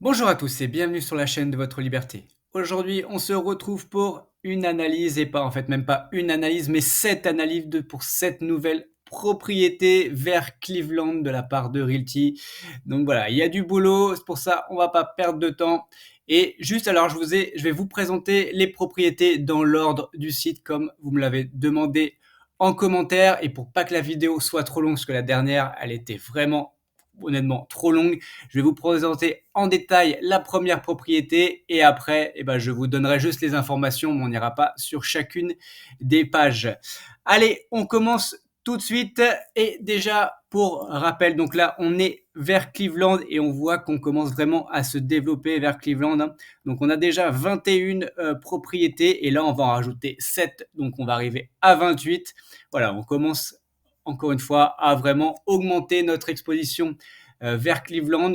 Bonjour à tous et bienvenue sur la chaîne de votre liberté. Aujourd'hui, on se retrouve pour une analyse et pas en fait même pas une analyse mais 7 analyses pour cette nouvelle propriété vers Cleveland de la part de Realty. Donc voilà, il y a du boulot, c'est pour ça on va pas perdre de temps. Et juste alors je vais vous présenter les propriétés dans l'ordre du site comme vous me l'avez demandé en commentaire et pour pas que la vidéo soit trop longue parce que la dernière elle était vraiment honnêtement trop longue. Je vais vous présenter en détail la première propriété et après, je vous donnerai juste les informations, mais on n'ira pas sur chacune des pages. Allez, on commence tout de suite. Et déjà, pour rappel, donc là, on est vers Cleveland et on voit qu'on commence vraiment à se développer vers Cleveland, hein. Donc, on a déjà 21 propriétés et là, on va en rajouter 7. Donc, on va arriver à 28. Voilà, on commence encore une fois à vraiment augmenter notre exposition vers Cleveland.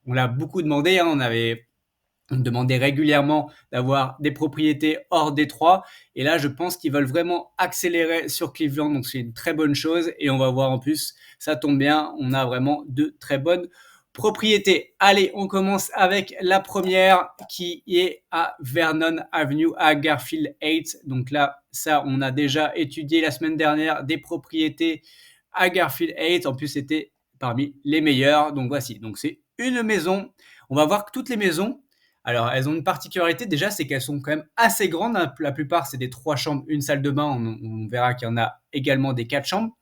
On l'a beaucoup demandé, hein, on demandait régulièrement d'avoir des propriétés hors Détroit. Et là, je pense qu'ils veulent vraiment accélérer sur Cleveland. Donc, c'est une très bonne chose. Et on va voir en plus, ça tombe bien, on a vraiment de très bonnes propriétés. Allez, on commence avec la première qui est à Vernon Avenue, à Garfield Heights. Donc là, ça, on a déjà étudié la semaine dernière des propriétés à Garfield Heights. En plus, c'était parmi les meilleures. Donc voici. Donc c'est une maison. On va voir que toutes les maisons, alors, elles ont une particularité déjà, c'est qu'elles sont quand même assez grandes, hein. La plupart, c'est des 3 chambres, une salle de bain. On verra qu'il y en a également des 4 chambres.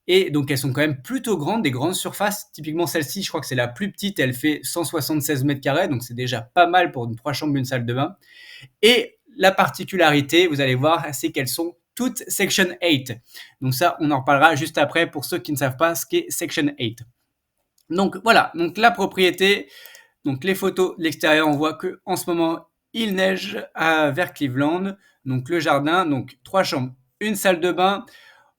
Et donc, elles sont quand même plutôt grandes, des grandes surfaces. Typiquement, celle-ci, je crois que c'est la plus petite, elle fait 176 mètres carrés, donc c'est déjà pas mal pour une 3 chambres, une salle de bain. Et la particularité, vous allez voir, c'est qu'elles sont toutes Section 8. Donc ça, on en reparlera juste après pour ceux qui ne savent pas ce qu'est Section 8. Donc voilà, donc la propriété, donc les photos de l'extérieur, on voit que en ce moment il neige vers Cleveland. Donc le jardin, donc 3 chambres, une salle de bain.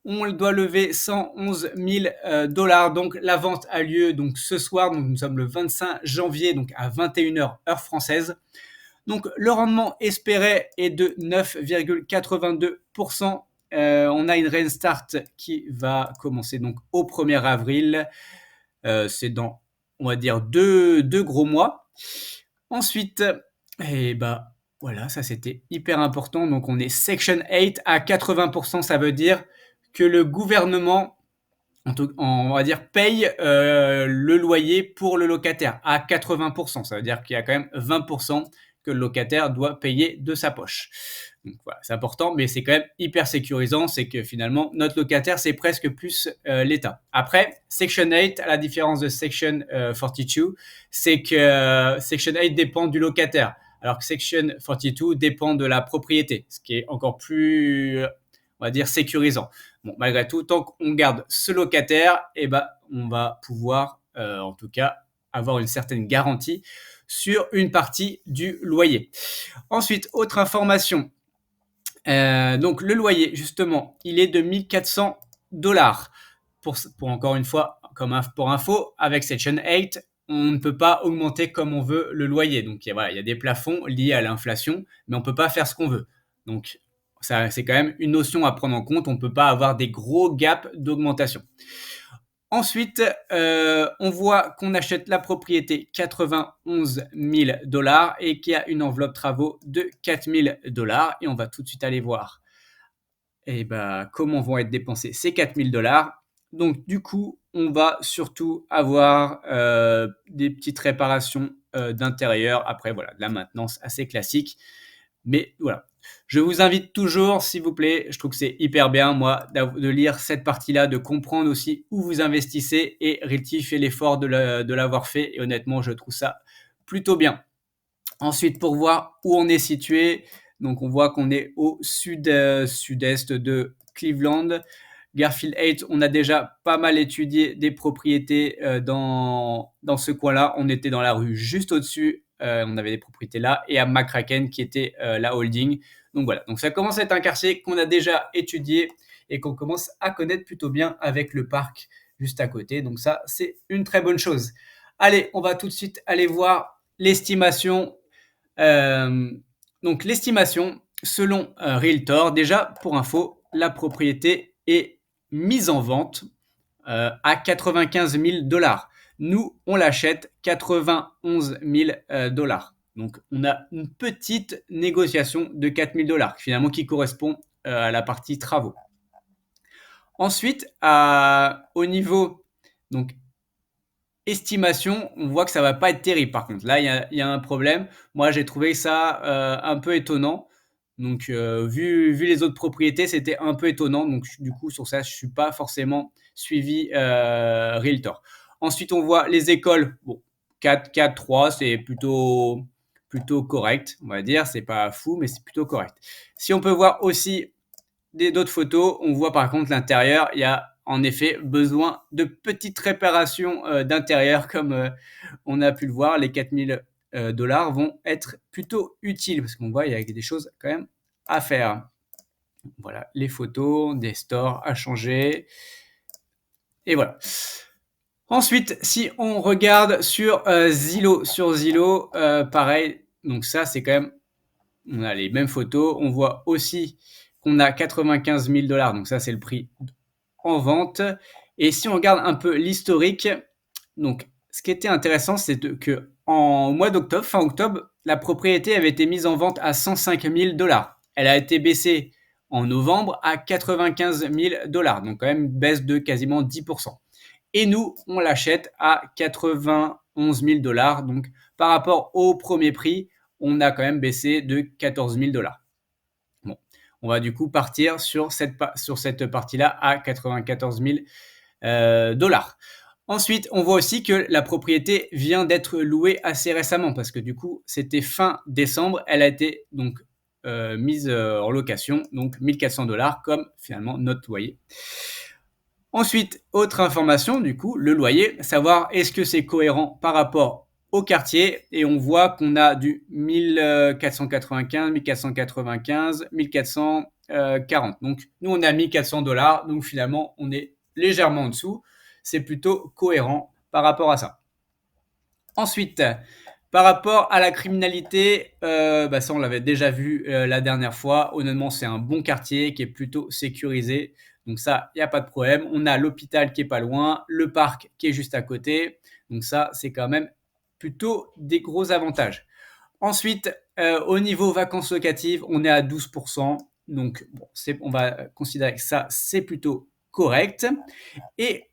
On doit lever 111 000 dollars. Donc la vente a lieu donc ce soir. Donc nous sommes le 25 janvier, donc à 21h heure française. Donc le rendement espéré est de 9,82%. On a une rain start qui va commencer donc au 1er avril. C'est dans, on va dire, deux gros mois. Ensuite, et bah voilà, ça c'était hyper important. Donc on est Section 8 à 80%, ça veut dire que le gouvernement, on va dire, paye le loyer pour le locataire à 80%. Ça veut dire qu'il y a quand même 20% que le locataire doit payer de sa poche. Donc voilà, c'est important, mais c'est quand même hyper sécurisant. C'est que finalement, notre locataire, c'est presque plus l'État. Après, Section 8, à la différence de Section 42, c'est que Section 8 dépend du locataire, alors que Section 42 dépend de la propriété, ce qui est encore plus, on va dire, sécurisant. Bon, malgré tout, tant qu'on garde ce locataire, on va pouvoir, en tout cas, avoir une certaine garantie sur une partie du loyer. Ensuite, autre information. Donc, le loyer, justement, il est de 1400 dollars. Pour encore une fois, pour info, avec Section 8, on ne peut pas augmenter comme on veut le loyer. Donc, voilà, il y a des plafonds liés à l'inflation, mais on ne peut pas faire ce qu'on veut. Donc, ça, c'est quand même une notion à prendre en compte. On ne peut pas avoir des gros gaps d'augmentation. Ensuite, on voit qu'on achète la propriété 91 000 dollars et qu'il y a une enveloppe travaux de 4 000 dollars. Et on va tout de suite aller voir comment vont être dépensés ces 4 000 dollars. Donc, du coup, on va surtout avoir des petites réparations d'intérieur. Après, voilà, de la maintenance assez classique. Mais voilà, je vous invite toujours, s'il vous plaît, je trouve que c'est hyper bien, moi, de lire cette partie-là, de comprendre aussi où vous investissez. Et Realty fait l'effort de l'avoir fait. Et honnêtement, je trouve ça plutôt bien. Ensuite, pour voir où on est situé, donc on voit qu'on est au sud-est de Cleveland. Garfield Heights, on a déjà pas mal étudié des propriétés dans ce coin-là. On était dans la rue juste au-dessus, on avait des propriétés là, et à McCracken qui était la holding. Donc voilà, donc ça commence à être un quartier qu'on a déjà étudié et qu'on commence à connaître plutôt bien avec le parc juste à côté. Donc ça, c'est une très bonne chose. Allez, on va tout de suite aller voir l'estimation. Donc l'estimation, selon Realtor, déjà pour info, la propriété est mise en vente à 95 000 dollars. Nous, on l'achète 91 000 dollars. Donc, on a une petite négociation de 4 000 dollars, finalement, qui correspond à la partie travaux. Ensuite, au niveau donc estimation, on voit que ça va pas être terrible par contre. Là, il y a un problème. Moi, j'ai trouvé ça, un peu étonnant. Donc, vu les autres propriétés, c'était un peu étonnant. Donc du coup, sur ça, je suis pas forcément suivi, realtor. Ensuite, on voit les écoles. Bon, 4, 3, c'est plutôt correct, on va dire. C'est pas fou, mais c'est plutôt correct. Si on peut voir aussi d'autres photos, on voit par contre l'intérieur, il y a en effet besoin de petites réparations d'intérieur comme on a pu le voir. Les 4 000 dollars vont être plutôt utiles parce qu'on voit il y a des choses quand même à faire. Voilà, les photos, des stores à changer. Et voilà. Ensuite, si on regarde sur Zillow, pareil, donc ça c'est quand même, on a les mêmes photos. On voit aussi qu'on a 95 000 dollars, donc ça c'est le prix en vente. Et si on regarde un peu l'historique, donc ce qui était intéressant, c'est que en mois d'octobre, fin octobre, la propriété avait été mise en vente à 105 000 dollars. Elle a été baissée en novembre à 95 000 dollars, donc quand même une baisse de quasiment 10%. Et nous, on l'achète à 91 000 dollars, donc par rapport au premier prix, on a quand même baissé de 14 000 dollars. Bon, on va du coup partir sur cette partie-là à 94 000 dollars. Ensuite, on voit aussi que la propriété vient d'être louée assez récemment parce que du coup, c'était fin décembre. Elle a été donc mise en location, donc 1400 dollars comme finalement notre loyer. Ensuite, autre information, du coup, le loyer, savoir est-ce que c'est cohérent par rapport au quartier. Et on voit qu'on a du 1495, 1495, 1440. Donc, nous, on a 1400 dollars. Donc, finalement, on est légèrement en dessous. C'est plutôt cohérent par rapport à ça. Ensuite, par rapport à la criminalité, ça on l'avait déjà vu la dernière fois. Honnêtement, c'est un bon quartier qui est plutôt sécurisé. Donc ça, il n'y a pas de problème. On a l'hôpital qui est pas loin, le parc qui est juste à côté. Donc ça, c'est quand même plutôt des gros avantages. Ensuite, au niveau vacances locatives, on est à 12%. Donc bon, on va considérer que ça, c'est plutôt correct. Et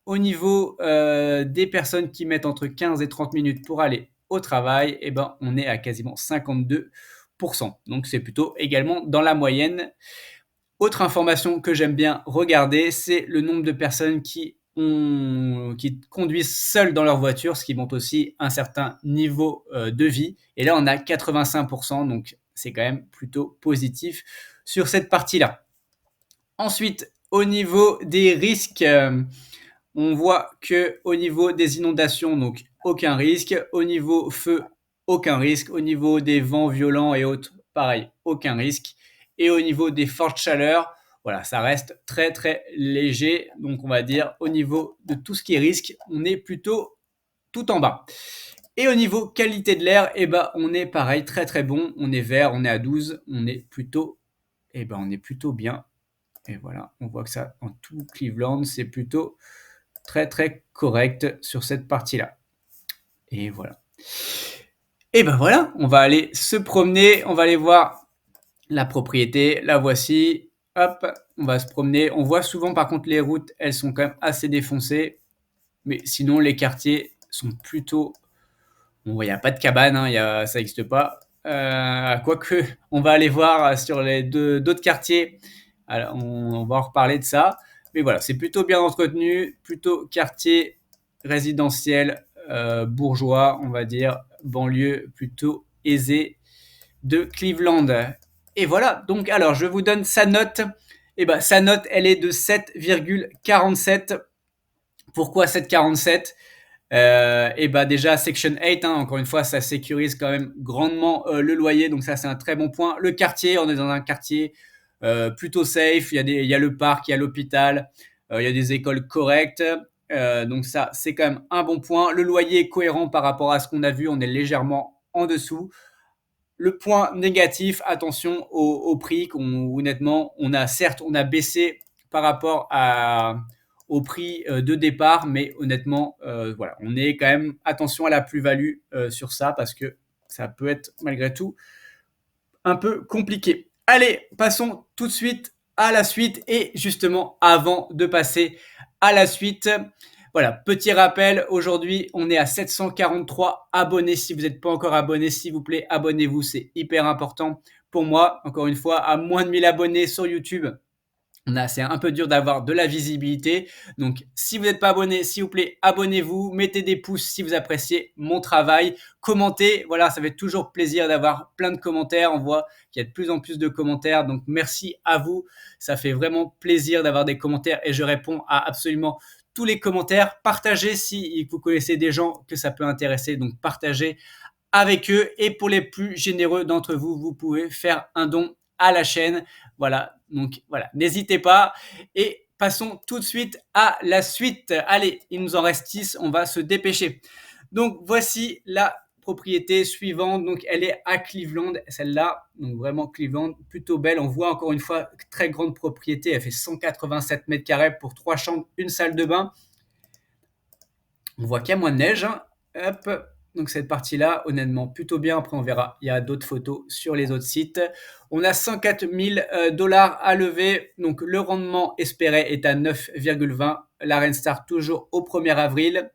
au niveau des personnes qui mettent entre 15 et 30 minutes pour aller au travail, eh ben, on est à quasiment 52%. Donc c'est plutôt également dans la moyenne. Autre information que j'aime bien regarder, c'est le nombre de personnes qui conduisent seules dans leur voiture, ce qui montre aussi un certain niveau de vie. Et là, on a 85%, donc c'est quand même plutôt positif sur cette partie-là. Ensuite, au niveau des risques, on voit que au niveau des inondations, donc aucun risque. Au niveau feu, aucun risque. Au niveau des vents violents et autres, pareil, aucun risque. Et au niveau des fortes chaleurs, voilà, ça reste très très léger. Donc on va dire au niveau de tout ce qui est risque, on est plutôt tout en bas. Et au niveau qualité de l'air, eh ben, on est pareil, très très bon. On est vert, on est à 12, on est plutôt bien. Et voilà, on voit que ça, en tout Cleveland, c'est plutôt très très correct sur cette partie-là. Et voilà. Et ben voilà, on va aller se promener, on va aller voir la propriété, la voici. Hop, on va se promener. On voit souvent par contre les routes, elles sont quand même assez défoncées. Mais sinon, les quartiers sont plutôt... Bon, il n'y a pas de cabane, hein, ça n'existe pas. Quoique, on va aller voir sur les d'autres quartiers. Alors, on va en reparler de ça. Mais voilà, c'est plutôt bien entretenu, plutôt quartier résidentiel, bourgeois, on va dire, banlieue plutôt aisée de Cleveland. Et voilà, donc alors je vous donne sa note. Et ben sa note, elle est de 7,47. Pourquoi 7,47? Et bah déjà Section 8, hein, encore une fois, ça sécurise quand même grandement le loyer, donc ça c'est un très bon point. Le quartier, on est dans un quartier plutôt safe, il y a le parc, il y a l'hôpital, il y a des écoles correctes, donc ça c'est quand même un bon point. Le loyer est cohérent par rapport à ce qu'on a vu, on est légèrement en dessous. Le point négatif, attention au prix, honnêtement, on a baissé par rapport au prix de départ, mais honnêtement, voilà, on est quand même attention à la plus-value sur ça parce que ça peut être malgré tout un peu compliqué. Allez, passons tout de suite à la suite et justement avant de passer à la suite, voilà, petit rappel, aujourd'hui on est à 743 abonnés. Si vous n'êtes pas encore abonné, s'il vous plaît, abonnez-vous, c'est hyper important pour moi. Encore une fois, à moins de 1000 abonnés sur YouTube, c'est un peu dur d'avoir de la visibilité. Donc, si vous n'êtes pas abonné, s'il vous plaît, abonnez-vous, mettez des pouces si vous appréciez mon travail, commentez. Voilà, ça fait toujours plaisir d'avoir plein de commentaires. On voit qu'il y a de plus en plus de commentaires. Donc, merci à vous. Ça fait vraiment plaisir d'avoir des commentaires et je réponds à absolument tous les commentaires. Partagez si vous connaissez des gens que ça peut intéresser. Donc, partagez avec eux. Et pour les plus généreux d'entre vous, vous pouvez faire un don à la chaîne. Voilà, donc voilà, n'hésitez pas. Et passons tout de suite à la suite. Allez, il nous en reste 6, on va se dépêcher. Donc voici la propriété suivante. Donc elle est à Cleveland, celle-là. Donc vraiment Cleveland, plutôt belle. On voit encore une fois, très grande propriété. Elle fait 187 mètres carrés pour 3 chambres, une salle de bain. On voit qu'il y a moins de neige. Hein. Hop. Donc cette partie-là, honnêtement, plutôt bien. Après, on verra, il y a d'autres photos sur les autres sites. On a 104 000 dollars à lever. Donc le rendement espéré est à 9,20. La Renstar toujours au 1er avril.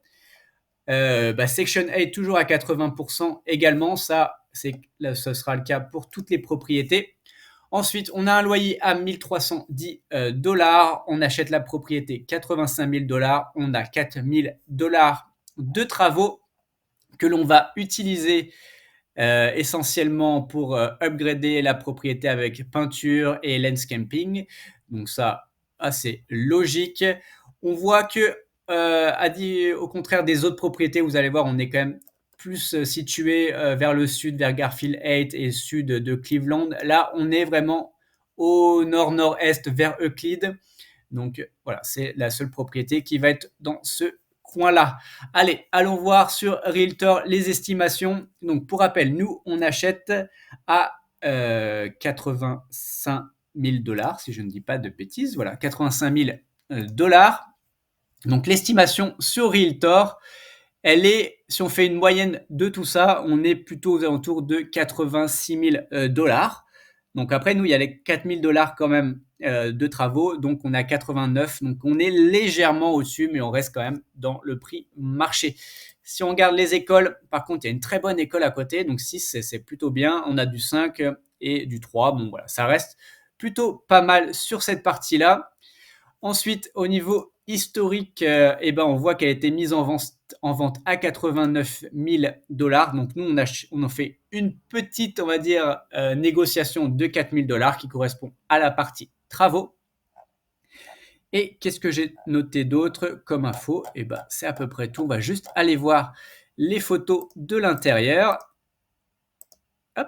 Section 8 toujours à 80% également. Ça, ce sera le cas pour toutes les propriétés. Ensuite, on a un loyer à 1310 dollars. On achète la propriété 85 000 dollars. On a 4 000 dollars de travaux que l'on va utiliser essentiellement pour upgrader la propriété avec peinture et landscaping. Donc ça, assez logique. On voit que, au contraire des autres propriétés, vous allez voir, on est quand même plus situé vers le sud, vers Garfield 8 et sud de Cleveland. Là, on est vraiment au nord-nord-est vers Euclid. Donc voilà, c'est la seule propriété qui va être dans ce coin-là. Allez, allons voir sur Realtor les estimations. Donc pour rappel, nous, on achète à 85 000 dollars, si je ne dis pas de bêtises. Voilà, 85 000 dollars. Donc l'estimation sur Realtor, elle est, si on fait une moyenne de tout ça, on est plutôt aux alentours de 86 000 dollars. Donc après, nous, il y a les 4 000 dollars quand même de travaux, donc on a 89, donc on est légèrement au-dessus, mais on reste quand même dans le prix marché. Si on regarde les écoles, par contre, il y a une très bonne école à côté, donc 6, c'est plutôt bien. On a du 5 et du 3, bon voilà, ça reste plutôt pas mal sur cette partie-là. Ensuite, au niveau historique, on voit qu'elle a été mise en vente à 89 000 dollars. Donc nous, on en fait une petite, on va dire, négociation de 4 000 dollars qui correspond à la partie travaux. Et qu'est-ce que j'ai noté d'autre comme info? C'est à peu près tout. On va juste aller voir les photos de l'intérieur. Hop.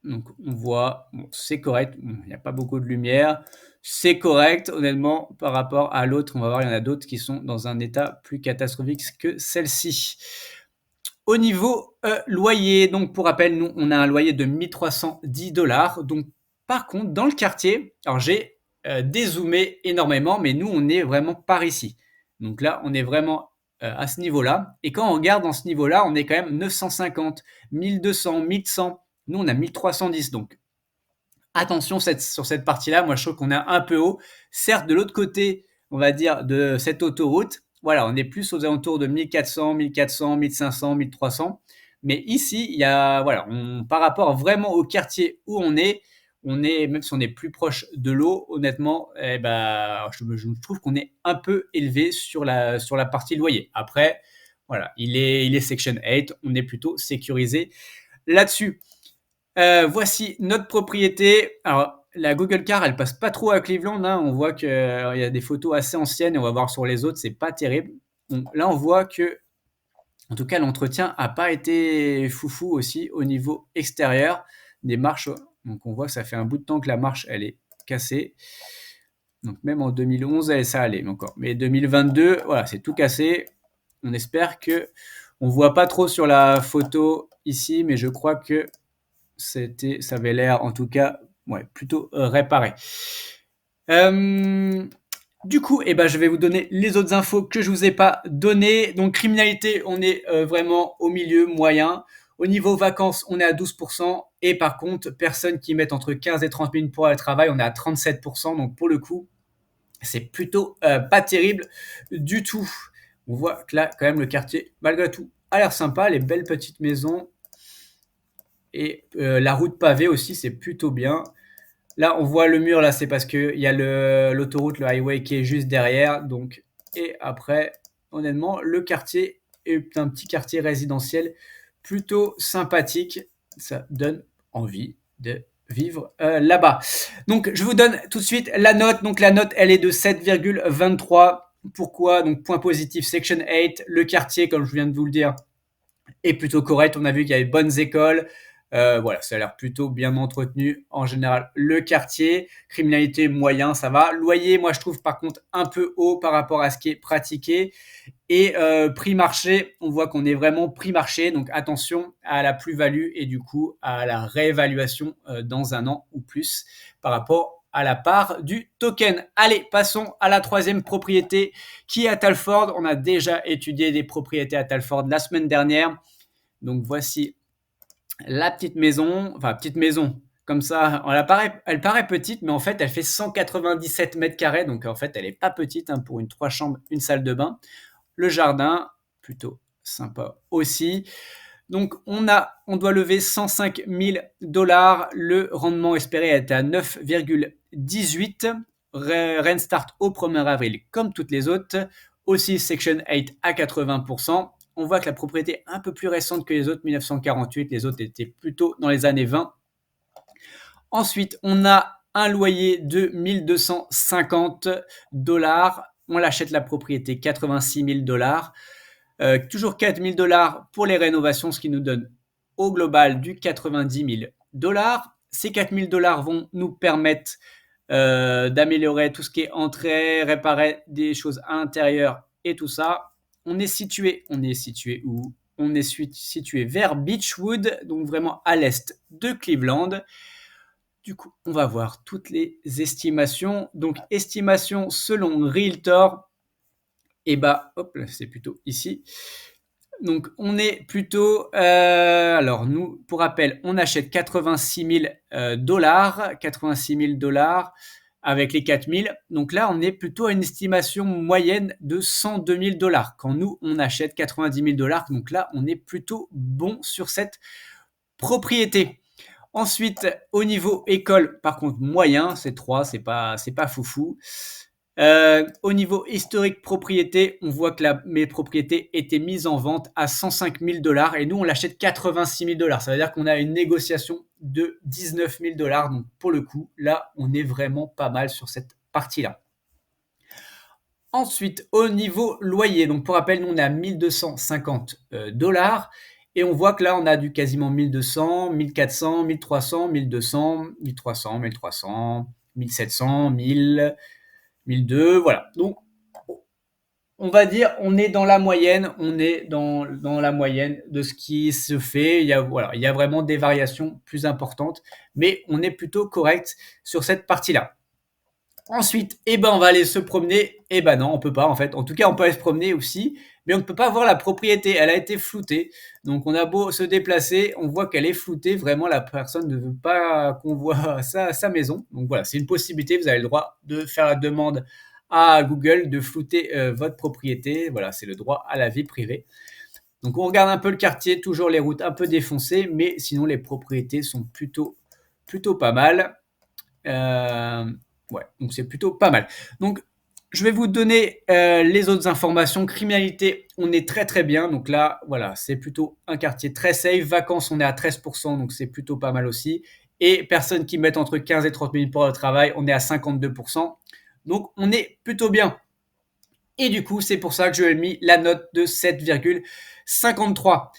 Donc on voit, bon, c'est correct, il n'y a pas beaucoup de lumière. C'est correct, honnêtement, par rapport à l'autre. On va voir, il y en a d'autres qui sont dans un état plus catastrophique que celle-ci. Au niveau loyer, donc pour rappel, nous, on a un loyer de 1310 dollars. Donc, par contre, dans le quartier, alors j'ai dézoomé énormément, mais nous, on est vraiment par ici. Donc là, on est vraiment à ce niveau-là. Et quand on regarde dans ce niveau-là, on est quand même 950, 1200, 1100. Nous, on a 1310. Donc, attention sur cette partie-là. Moi, je trouve qu'on est un peu haut. Certes, de l'autre côté, on va dire, de cette autoroute, voilà, on est plus aux alentours de 1400, 1400, 1500, 1300. Mais ici, il y a, voilà, par rapport vraiment au quartier où même si on est plus proche de l'eau, honnêtement, je trouve qu'on est un peu élevé sur la partie loyer. Après, voilà, il est Section 8, on est plutôt sécurisé là-dessus. Voici notre propriété. Alors, la Google Car, elle passe pas trop à Cleveland. Hein. On voit qu'il y a des photos assez anciennes et on va voir sur les autres, c'est pas terrible. Donc, là, on voit que, en tout cas, l'entretien a pas été foufou aussi au niveau extérieur des marches. Donc, on voit que ça fait un bout de temps que la marche, elle est cassée. Donc, même en 2011, ça allait encore. Mais 2022, voilà, c'est tout cassé. On espère que on voit pas trop sur la photo ici, mais je crois que ça avait l'air en tout cas plutôt réparé. Du coup, eh ben, je vais vous donner les autres infos que je vous ai pas données. Donc, criminalité, on est vraiment au milieu, moyen. Au niveau vacances, on est à 12%. Et par contre, personnes qui mettent entre 15 et 30 minutes pour aller au travail, on est à 37%. Donc, pour le coup, c'est plutôt pas terrible du tout. On voit que là, quand même, le quartier, malgré tout, a l'air sympa. Les belles petites maisons. Et la route pavée aussi, c'est plutôt bien. Là, on voit le mur, là, c'est parce qu'il y a l'autoroute, le highway qui est juste derrière. Donc, et après, honnêtement, le quartier est un petit quartier résidentiel plutôt sympathique. Ça donne envie de vivre là-bas. Donc, je vous donne tout de suite la note. Donc, la note, elle est de 7,23. Pourquoi? Donc, point positif, Section 8. Le quartier, comme je viens de vous le dire, est plutôt correct. On a vu qu'il y avait de bonnes écoles. Voilà, ça a l'air plutôt bien entretenu. En général, le quartier, criminalité moyen, ça va. Loyer, moi je trouve par contre un peu haut par rapport à ce qui est pratiqué. Et prix marché, on voit qu'on est vraiment prix marché. Donc attention à la plus-value et du coup à la réévaluation dans un an ou plus par rapport à la part du token. Allez, passons à la troisième propriété qui est à Talford. On a déjà étudié des propriétés à Talford la semaine dernière. Donc voici la petite maison, enfin petite maison, comme ça, elle paraît petite, mais en fait elle fait 197 mètres carrés, donc en fait elle est pas petite hein, pour une 3 chambres, une salle de bain. Le jardin, plutôt sympa aussi. Donc on doit lever 105 000 $. Le rendement espéré était à 9,18. Rent start au 1er avril comme toutes les autres. Aussi Section 8 à 80%. On voit que la propriété est un peu plus récente que les autres, 1948. Les autres étaient plutôt dans les années 20. Ensuite, on a un loyer de 1250 $. On l'achète la propriété 86 000 $. Toujours 4 000 $ pour les rénovations, ce qui nous donne au global du 90 000 $. Ces 4 000 $ vont nous permettre d'améliorer tout ce qui est entrée, réparer des choses à l'intérieur et tout ça. On est situé où? On est situé vers Beechwood, donc vraiment à l'est de Cleveland. Du coup, on va voir toutes les estimations. Donc, estimation selon Realtor. Et bah, hop, c'est plutôt ici. Donc, on est plutôt. Alors, nous, pour rappel, on achète 86 000 $, 86 000 $ avec les 4 000. Donc là, on est plutôt à une estimation moyenne de 102 000 $. Quand nous, on achète 90 000 $. Donc là, on est plutôt bon sur cette propriété. Ensuite, au niveau école, par contre, moyen, c'est 3, c'est pas foufou. Au niveau historique propriété, on voit que mes propriétés étaient mises en vente à 105 000 $ et nous, on l'achète 86 000 $. Ça veut dire qu'on a une négociation de 19 000 $. Donc, pour le coup, là, on est vraiment pas mal sur cette partie-là. Ensuite, au niveau loyer, donc pour rappel, nous, on est à 1250 $. Et on voit que là, on a du quasiment 1200, 1400, 1300, 1200, 1300, 1300, 1700, 1000, 1002, voilà. Donc, on va dire, on est dans la moyenne, on est dans la moyenne de ce qui se fait. Il y a vraiment des variations plus importantes, mais on est plutôt correct sur cette partie-là. Ensuite, on va aller se promener. Non, on peut pas en fait. En tout cas, on peut aller se promener aussi, mais on ne peut pas voir la propriété. Elle a été floutée. Donc, on a beau se déplacer, on voit qu'elle est floutée. Vraiment, la personne ne veut pas qu'on voit sa maison. Donc voilà, c'est une possibilité. Vous avez le droit de faire la demande à Google de flouter votre propriété. Voilà, c'est le droit à la vie privée. Donc, on regarde un peu le quartier, toujours les routes un peu défoncées, mais sinon, les propriétés sont plutôt pas mal. Ouais, donc c'est plutôt pas mal. Donc, je vais vous donner les autres informations. Criminalité, on est très très bien. Donc là, voilà, c'est plutôt un quartier très safe. Vacances, on est à 13%, donc c'est plutôt pas mal aussi. Et personnes qui mettent entre 15 et 30 minutes pour le travail, on est à 52%. Donc, on est plutôt bien. Et du coup, c'est pour ça que je lui ai mis la note de 7,53.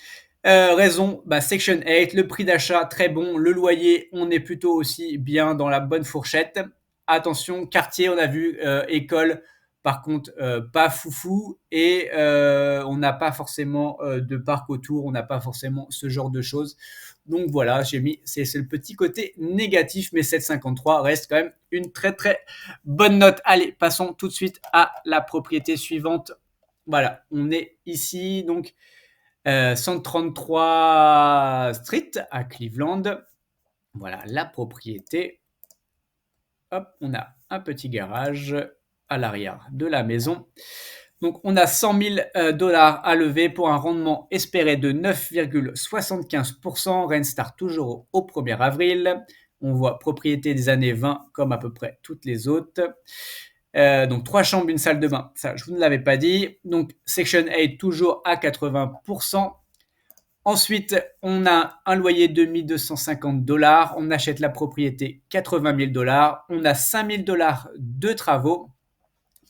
Raison, Section 8, le prix d'achat très bon, le loyer, on est plutôt aussi bien dans la bonne fourchette. Attention, quartier, on a vu école Par contre, pas foufou et on n'a pas forcément de parc autour, on n'a pas forcément ce genre de choses. Donc voilà, j'ai mis, c'est le petit côté négatif, mais 7,53 reste quand même une très très bonne note. Allez, passons tout de suite à la propriété suivante. Voilà, on est ici, donc 133 Street à Cleveland. Voilà la propriété. Hop, on a un petit garage à l'arrière de la maison. Donc, on a 100 000 dollars à lever pour un rendement espéré de 9,75%. Rain start toujours au 1er avril. On voit propriété des années 20 comme à peu près toutes les autres. Donc, 3 chambres, une salle de bain. Ça, je vous ne l'avais pas dit. Donc, Section 8 toujours à 80%. Ensuite, on a un loyer de 1 250 dollars. On achète la propriété 80 000 dollars. On a 5 000 dollars de travaux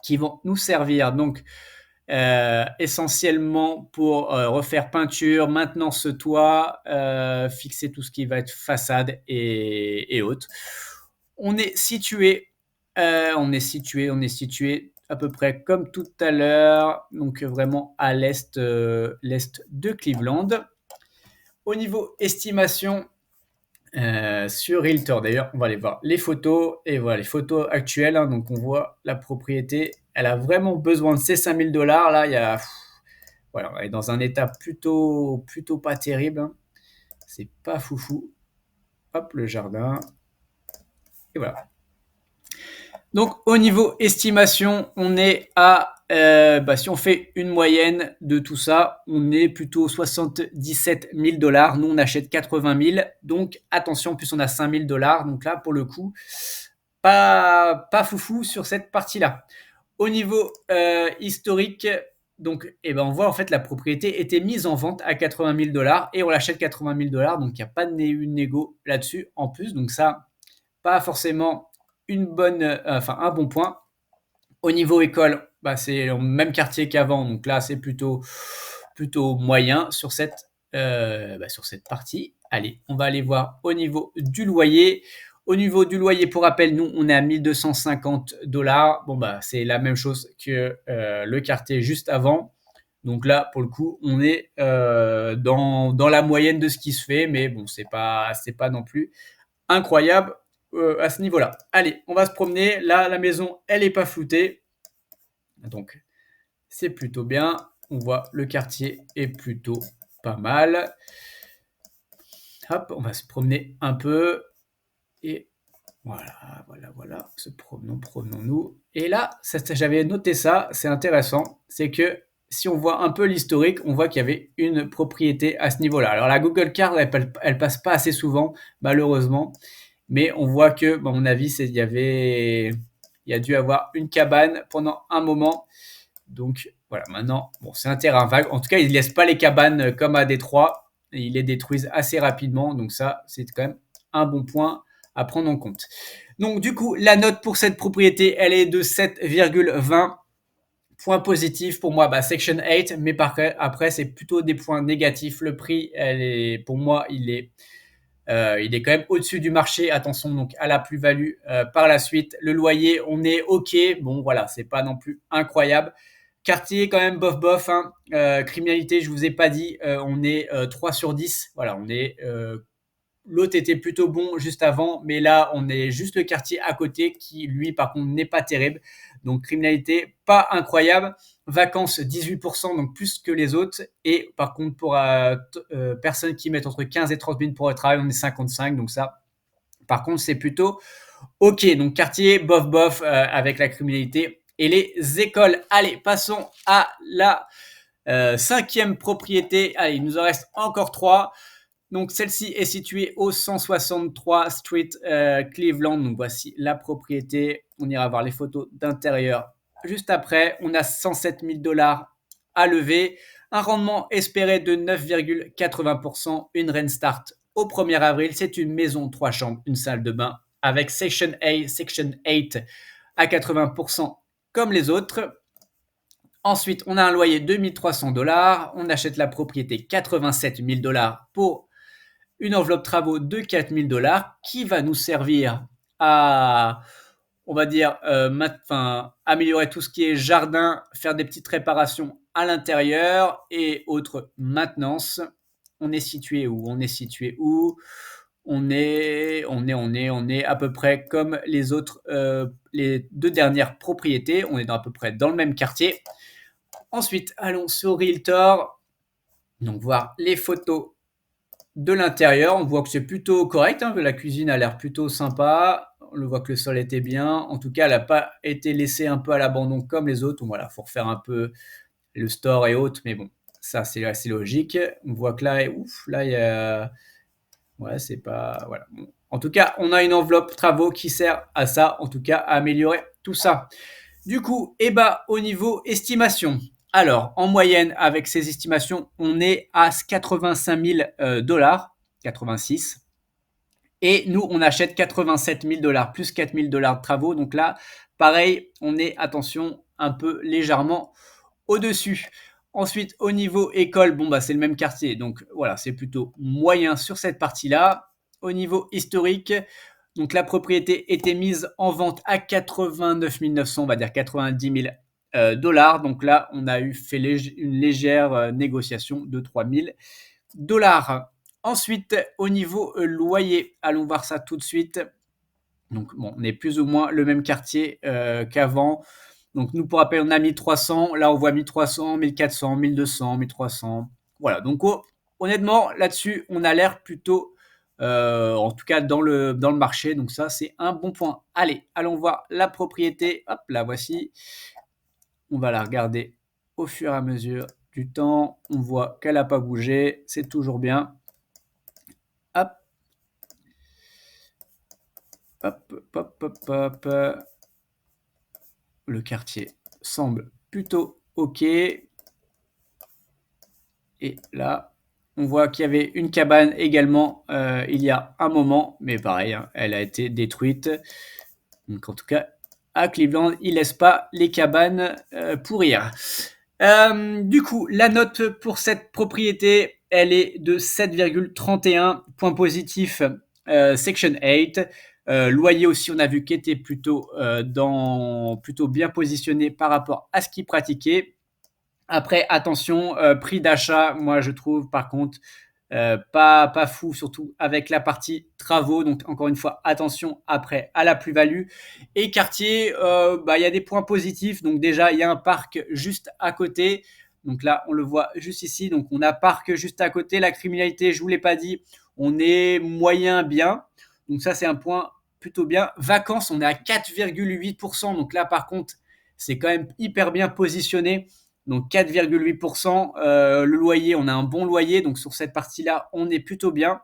qui vont nous servir donc essentiellement pour refaire peinture, maintenance toit, fixer tout ce qui va être façade et autres. On est situé à peu près comme tout à l'heure, donc vraiment à l'est de Cleveland. Au niveau estimation, sur Realtor, d'ailleurs, on va aller voir les photos et voilà les photos actuelles. Hein, donc on voit la propriété, elle a vraiment besoin de ces 5 000 dollars. Là, il y a, voilà, elle est dans un état plutôt pas terrible. Hein. C'est pas foufou. Hop, le jardin. Et voilà. Donc au niveau estimation, on est à, si on fait une moyenne de tout ça, on est plutôt 77 000 dollars. Nous, on achète 80 000. Donc attention, en plus on a 5 000 dollars. Donc là, pour le coup, pas foufou sur cette partie-là. Au niveau historique, donc, on voit en fait la propriété était mise en vente à 80 000 dollars et on l'achète 80 000 dollars. Donc il n'y a pas de négo là-dessus en plus. Donc ça, pas forcément un bon point. Au niveau école, c'est le même quartier qu'avant, donc là c'est plutôt moyen sur cette partie. Allez, on va aller voir au niveau du loyer. Au niveau du loyer, pour rappel, nous on est à 1 250 dollars. Bon c'est la même chose que le quartier juste avant. Donc là, pour le coup, on est dans la moyenne de ce qui se fait, mais bon, c'est pas non plus incroyable à ce niveau-là. Allez, on va se promener. Là, la maison, elle n'est pas floutée. Donc, c'est plutôt bien. On voit le quartier est plutôt pas mal. Hop, on va se promener un peu. Et voilà. Promenons-nous. Et là, j'avais noté ça, c'est intéressant. C'est que si on voit un peu l'historique, on voit qu'il y avait une propriété à ce niveau-là. Alors, la Google Card, elle passe pas assez souvent, malheureusement. Mais on voit que, à mon avis, il y a dû avoir une cabane pendant un moment. Donc voilà, maintenant, c'est un terrain vague. En tout cas, ils ne laissent pas les cabanes comme à Détroit. Et ils les détruisent assez rapidement. Donc ça, c'est quand même un bon point à prendre en compte. Donc du coup, la note pour cette propriété, elle est de 7,20. Point positif pour moi, Section 8. Mais après, c'est plutôt des points négatifs. Le prix, pour moi, il est quand même au-dessus du marché. Attention donc à la plus-value par la suite. Le loyer, on est OK. Bon, voilà, c'est pas non plus incroyable. Quartier, quand même, bof. Hein. Criminalité, je vous ai pas dit, on est 3 sur 10. Voilà, on est. L'autre était plutôt bon juste avant, mais là, on est juste le quartier à côté qui, lui, par contre, n'est pas terrible. Donc, criminalité, pas incroyable. Vacances, 18%, donc plus que les autres. Et par contre, pour personnes qui mettent entre 15 et 30 000 pour le travail, on est 55. Donc ça, par contre, c'est plutôt OK. Donc, quartier, bof, avec la criminalité et les écoles. Allez, passons à la 5e propriété. Allez, il nous en reste encore 3. Donc, celle-ci est située au 163 Street Cleveland. Donc, voici la propriété. On ira voir les photos d'intérieur juste après. On a 107 000 dollars à lever. Un rendement espéré de 9,80%. Une rain start au 1er avril. C'est une maison 3 chambres, une salle de bain avec Section A, Section 8 à 80% comme les autres. Ensuite, on a un loyer de 1 300 dollars. On achète la propriété 87 000 dollars pour une enveloppe travaux de 4 000 dollars qui va nous servir à, on va dire, améliorer tout ce qui est jardin, faire des petites réparations à l'intérieur et autres maintenance. On est situé où? On est situé où? On est à peu près comme les autres, les 2 dernières propriétés. On est à peu près dans le même quartier. Ensuite, allons sur Realtor. Donc voir les photos de l'intérieur. On voit que c'est plutôt correct, hein, que la cuisine a l'air plutôt sympa. On le voit que le sol était bien. En tout cas, elle n'a pas été laissée un peu à l'abandon comme les autres. Donc voilà, faut refaire un peu le store et autres, mais bon, ça c'est assez logique. On voit que là, ouf, là il y a, ouais, c'est pas, voilà. Bon. En tout cas, on a une enveloppe travaux qui sert à ça, en tout cas à améliorer tout ça. Du coup, eh ben, au niveau estimation. Alors, en moyenne, avec ces estimations, on est à 85 000 dollars, 86. Et nous, on achète 87 000 dollars, plus 4 000 dollars de travaux. Donc là, pareil, on est, attention, un peu légèrement au-dessus. Ensuite, au niveau école, bon, bah, c'est le même quartier. Donc voilà, c'est plutôt moyen sur cette partie-là. Au niveau historique, donc la propriété était mise en vente à 89 900, on va dire 90 000 dollars. Donc là, on a fait une légère négociation de 3 000 dollars. Ensuite, au niveau loyer, allons voir ça tout de suite. Donc bon, on est plus ou moins le même quartier qu'avant. Donc nous, pour rappel, on a 1300. Là, on voit 1300, 1400, 1200, 1300. Voilà. Donc honnêtement, là-dessus, on a l'air plutôt, en tout cas dans le marché. Donc ça, c'est un bon point. Allez, allons voir la propriété. Hop, la voici. On va la regarder au fur et à mesure du temps. On voit qu'elle n'a pas bougé. C'est toujours bien. Hop, hop, hop, hop, hop. Le quartier semble plutôt OK. Et là, on voit qu'il y avait une cabane également il y a un moment, mais pareil, hein, elle a été détruite. Donc en tout cas, à Cleveland, ils ne laissent pas les cabanes pourrir. Du coup, la note pour cette propriété, elle est de 7,31 points positifs, Section 8. Loyer aussi, on a vu qu'il était plutôt bien positionné par rapport à ce qu'il pratiquait. Après, attention, prix d'achat, moi je trouve par contre pas fou, surtout avec la partie travaux. Donc encore une fois, attention après à la plus-value. Et quartier, il y a des points positifs. Donc déjà, il y a un parc juste à côté. Donc là, on le voit juste ici. Donc on a parc juste à côté. La criminalité, je vous l'ai pas dit, on est moyen bien. Donc ça, c'est un point plutôt bien. Vacances, on est à 4,8%. Donc là, par contre, c'est quand même hyper bien positionné. Donc 4,8%. Le loyer, on a un bon loyer. Donc sur cette partie-là, on est plutôt bien.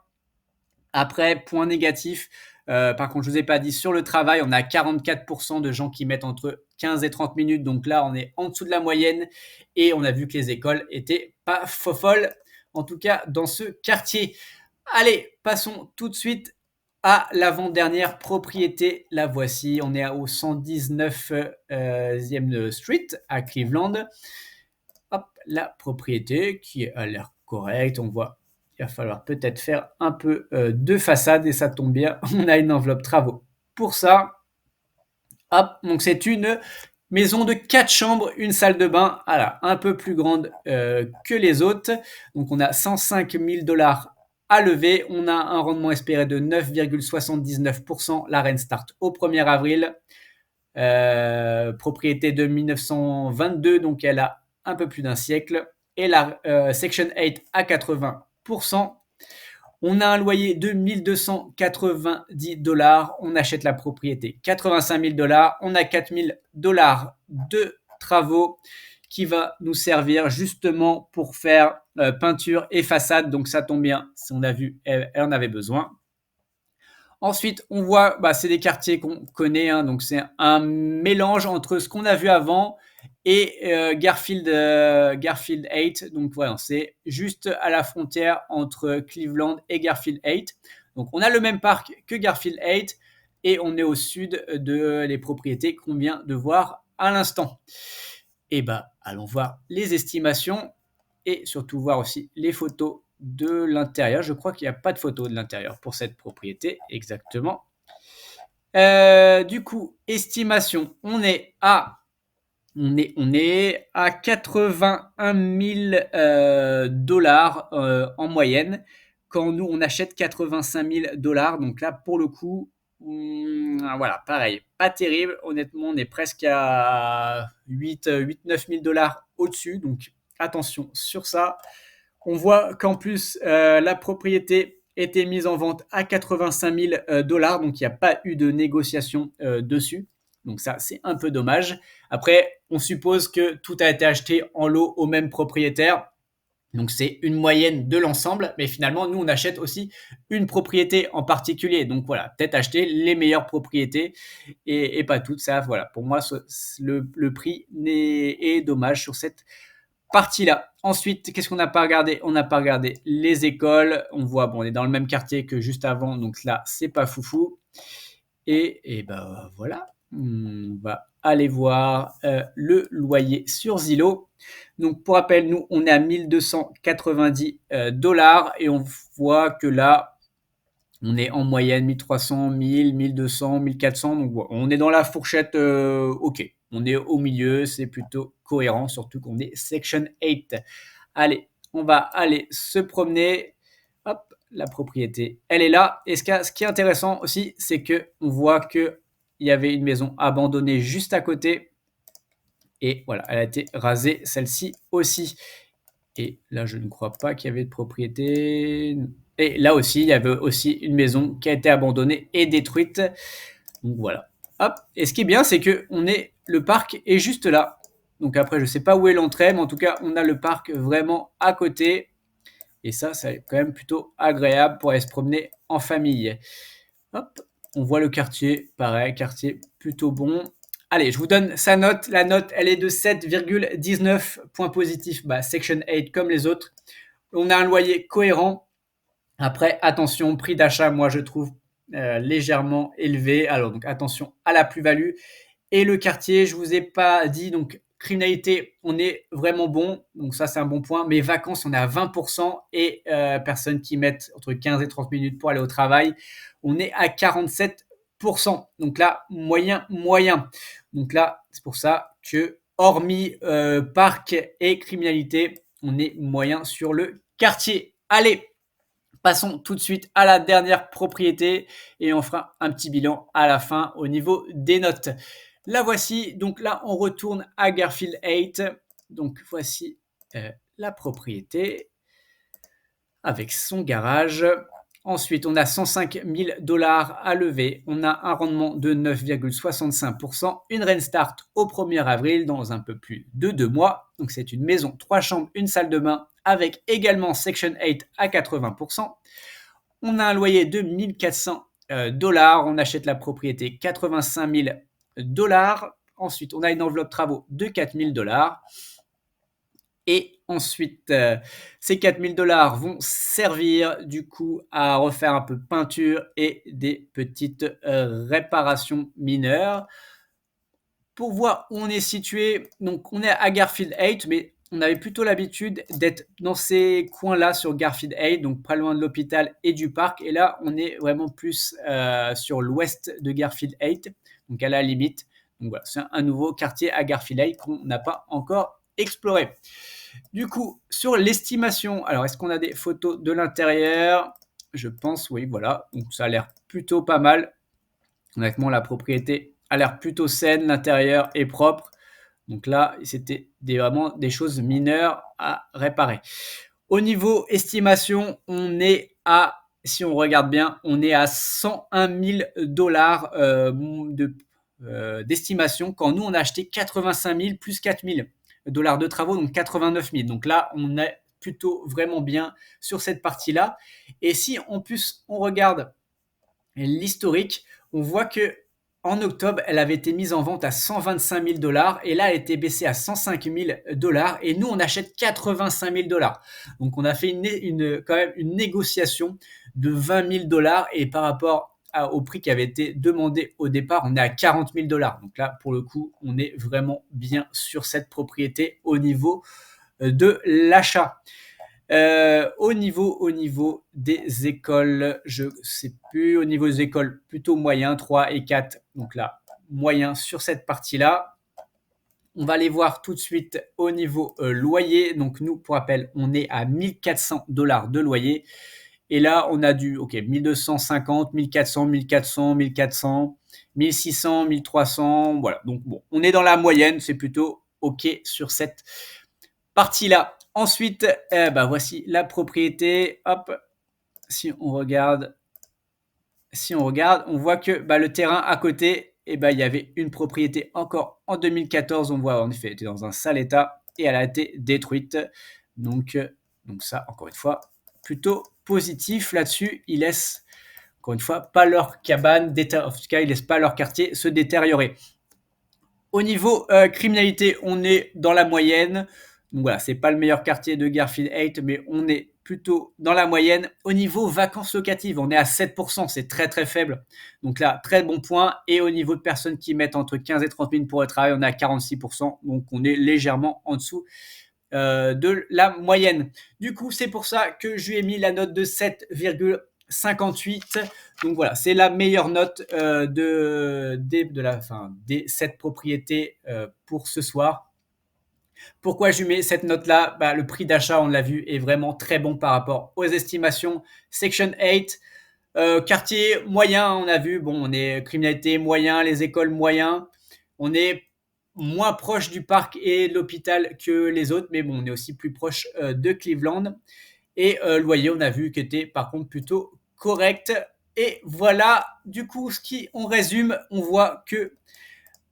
Après, point négatif, par contre, je ne vous ai pas dit, sur le travail, on a 44% de gens qui mettent entre 15 et 30 minutes. Donc là, on est en dessous de la moyenne. Et on a vu que les écoles étaient pas folles, en tout cas dans ce quartier. Allez, passons tout de suite à l'avant-dernière propriété. La voici, on est au 119e Street à Cleveland. Hop, la propriété qui a l'air correcte. On voit qu'il va falloir peut-être faire un peu de façade et ça tombe bien, on a une enveloppe travaux pour ça. Hop, donc c'est une maison de 4 chambres, une salle de bain, voilà, un peu plus grande que les autres. Donc on a 105 000 dollars à lever. On a un rendement espéré de 9,79%. La rente start au 1er avril. Propriété de 1922, donc elle a un peu plus d'un siècle. Et la Section 8 à 80%. On a un loyer de 1290 dollars. On achète la propriété 85 000 dollars. On a 4 000 dollars de travaux qui va nous servir justement pour faire peinture et façade. Donc ça tombe bien, si on a vu, elle en avait besoin. Ensuite, on voit, c'est des quartiers qu'on connaît, hein, donc c'est un mélange entre ce qu'on a vu avant et Garfield 8. Donc voilà, c'est juste à la frontière entre Cleveland et Garfield 8. Donc on a le même parc que Garfield 8 et on est au sud de les propriétés qu'on vient de voir à l'instant. Et allons voir les estimations et surtout voir aussi les photos de l'intérieur. Je crois qu'il n'y a pas de photo de l'intérieur pour cette propriété, exactement. Du coup, estimation, on est à 81 000 dollars en moyenne. Quand nous, on achète 85 000 dollars. Donc là, pour le coup, voilà, pareil, pas terrible. Honnêtement, on est presque à 9 000 dollars au-dessus. Donc attention sur ça. On voit qu'en plus, la propriété était mise en vente à 85 000 dollars. Donc il n'y a pas eu de négociation dessus. Donc ça, c'est un peu dommage. Après, on suppose que tout a été acheté en lot au même propriétaire. Donc c'est une moyenne de l'ensemble, mais finalement, nous, on achète aussi une propriété en particulier. Donc voilà, peut-être acheter les meilleures propriétés et pas toutes. Ça, voilà, pour moi, le prix est dommage sur cette partie-là. Ensuite, qu'est-ce qu'on n'a pas regardé? On n'a pas regardé les écoles. On voit, bon, on est dans le même quartier que juste avant, donc là, c'est pas foufou. Et ben voilà, on va aller voir le loyer sur Zillow. Donc pour rappel, nous on est à 1290 dollars et on voit que là on est en moyenne 1300, 1000, 1200, 1400. Donc voilà, on est dans la fourchette ok. On est au milieu, c'est plutôt cohérent, surtout qu'on est Section 8. Allez, on va aller se promener. Hop, la propriété, elle est là. Et ce qui est intéressant aussi, c'est que on voit que il y avait une maison abandonnée juste à côté. Et voilà, elle a été rasée, celle-ci aussi. Et là, je ne crois pas qu'il y avait de propriété. Et là aussi, il y avait aussi une maison qui a été abandonnée et détruite. Donc voilà. Hop. Et ce qui est bien, c'est que le parc est juste là. Donc après, je ne sais pas où est l'entrée, mais en tout cas, on a le parc vraiment à côté. Et ça, c'est quand même plutôt agréable pour aller se promener en famille. Hop, on voit le quartier, pareil, quartier plutôt bon. Allez, je vous donne sa note. La note, elle est de 7,19 points positifs. Bah, Section 8 comme les autres. On a un loyer cohérent. Après, attention, prix d'achat, moi je trouve légèrement élevé. Alors donc attention à la plus-value. Et le quartier, je vous ai pas dit, donc criminalité, on est vraiment bon, donc ça c'est un bon point. Mais vacances, on est à 20% et personnes qui mettent entre 15 et 30 minutes pour aller au travail, on est à 47%. Donc là, moyen, moyen. Donc là, c'est pour ça que hormis parc et criminalité, on est moyen sur le quartier. Allez, passons tout de suite à la dernière propriété et on fera un petit bilan à la fin au niveau des notes. La voici, donc là on retourne à Garfield 8. Donc voici la propriété avec son garage. Ensuite, on a 105 000 dollars à lever. On a un rendement de 9,65%. Une rain start au 1er avril dans un peu plus de 2 mois. Donc, c'est une maison, 3 chambres, une salle de bain avec également Section 8 à 80%. On a un loyer de 1400 dollars. On achète la propriété 85 000 dollars. Ensuite, on a une enveloppe travaux de 4 000 dollars. Et ensuite, ces 4 000 dollars vont servir du coup à refaire un peu de peinture et des petites réparations mineures. Pour voir où on est situé, donc on est à Garfield 8, mais on avait plutôt l'habitude d'être dans ces coins-là sur Garfield 8, donc pas loin de l'hôpital et du parc. Et là, on est vraiment plus sur l'ouest de Garfield 8, donc à la limite. Donc voilà, c'est un nouveau quartier à Garfield 8 qu'on n'a pas encore exploré. Du coup, sur l'estimation, alors est-ce qu'on a des photos de l'intérieur? Je pense, oui, voilà. Donc ça a l'air plutôt pas mal. Honnêtement, la propriété a l'air plutôt saine, l'intérieur est propre. Donc là, c'était vraiment des choses mineures à réparer. Au niveau estimation, on est à, si on regarde bien, on est à 101 000 dollars d'estimation quand nous, on a acheté 85 000 plus 4 000 dollars de travaux, donc 89 000. Donc là, on est plutôt vraiment bien sur cette partie-là. Et si en plus, on regarde l'historique, on voit que en octobre, elle avait été mise en vente à 125 000 dollars et là, elle était baissée à 105 000 dollars et nous, on achète 85 000 dollars. Donc, on a fait quand même une négociation de 20 000 dollars et par rapport au prix qui avait été demandé au départ, on est à 40 000 dollars. Donc là, pour le coup, on est vraiment bien sur cette propriété au niveau de l'achat. Au niveau des écoles, je sais plus. Au niveau des écoles, plutôt moyen, 3 et 4. Donc là, moyen sur cette partie-là. On va aller voir tout de suite au niveau loyer. Donc nous, pour rappel, on est à 1 400 $ de loyer. Et là, on a du 1250, 1400, 1400, 1400, 1600, 1300. Voilà. Donc bon, on est dans la moyenne. C'est plutôt OK sur cette partie-là. Ensuite, voici la propriété. Hop, si on regarde, on voit que le terrain à côté, il y avait une propriété encore en 2014. On voit en effet, elle était dans un sale état et elle a été détruite. Donc ça, encore une fois, plutôt positif là-dessus. Ils laissent, encore une fois, pas leur cabane, en tout cas, ils laissent pas leur quartier se détériorer. Au niveau criminalité, on est dans la moyenne. Donc voilà, c'est pas le meilleur quartier de Garfield 8, mais on est plutôt dans la moyenne. Au niveau vacances locatives, on est à 7%, c'est très très faible. Donc là, très bon point. Et au niveau de personnes qui mettent entre 15 et 30 000 pour le travail, on est à 46%. Donc on est légèrement en dessous de la moyenne. Du coup, c'est pour ça que je lui ai mis la note de 7,58. Donc voilà, c'est la meilleure note des 7 propriétés pour ce soir. Pourquoi je lui mets cette note-là? Le prix d'achat, on l'a vu, est vraiment très bon par rapport aux estimations. Section 8, quartier moyen, on a vu, on est criminalité moyen, les écoles moyen. On est moins proche du parc et de l'hôpital que les autres, mais on est aussi plus proche de Cleveland. Et le loyer, on a vu, qui était par contre plutôt correct. Et voilà, du coup, on résume, on voit que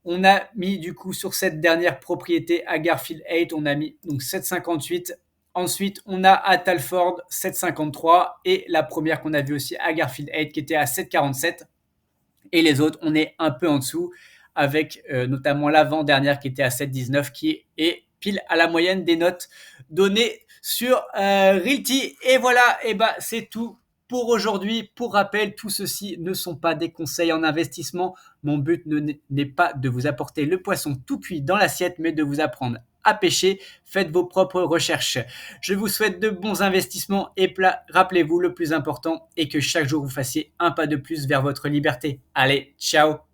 on a mis du coup sur cette dernière propriété à Garfield 8, on a mis donc 7,58. Ensuite, on a à Talford 7,53 et la première qu'on a vue aussi à Garfield 8 qui était à 7,47. Et les autres, on est un peu en dessous avec notamment l'avant-dernière qui était à 7,19 qui est pile à la moyenne des notes données sur Realty. Et voilà, c'est tout pour aujourd'hui. Pour rappel, tout ceci ne sont pas des conseils en investissement. Mon but n'est pas de vous apporter le poisson tout cuit dans l'assiette, mais de vous apprendre à pêcher. Faites vos propres recherches. Je vous souhaite de bons investissements et rappelez-vous, le plus important est que chaque jour vous fassiez un pas de plus vers votre liberté. Allez, ciao!